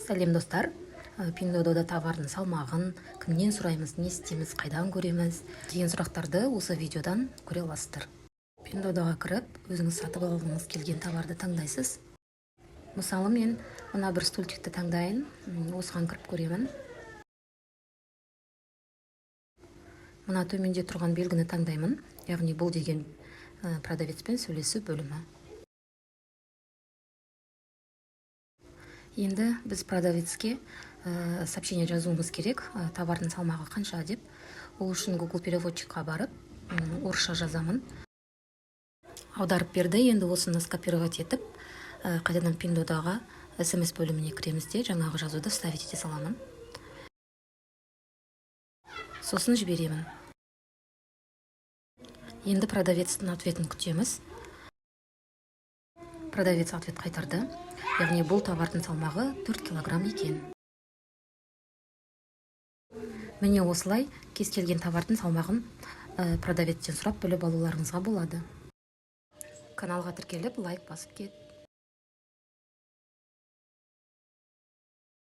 Сәлем достар. Pinduoduo'da товардың салмағын, кімнен сұраймыз, не істейміз, қайдан көреміз деген сұрақтарды осы видеодан көре аласыздар. Pinduoduo'ға кіріп, өзіңіз сатып алғыңыз келген товарды таңдайсыз. Мысалы, мен мына бір стульчикті таңдайын, осыған кіріп көремін. Мына төменде тұрған белгіні таңдаймын, яғни бұл деген продавецпен сөйлесу бөлімі. Енді біз продавецке сообщение жазуымыз керек, товардың салмағы қанша деп. Ол үшін Google переводчикқа барып, орысша жазамын. Аударып берді, енді осыны скопировать етіп, қайтадан Pinduoduo'ға SMS бөліміне кіремізде жаңағы жазуды вставить ете саламын. Сосын жіберемін. Енді продавецтің ответін күтеміз. Продавец ответ қайтарды. Яғни бұл товардың салмағы 4 килограмм екен. Міне осылай кез келген товардың салмағын продавецтен сұрап біліп алуларыңызға болады. Каналға тіркеліп, лайк басып кет.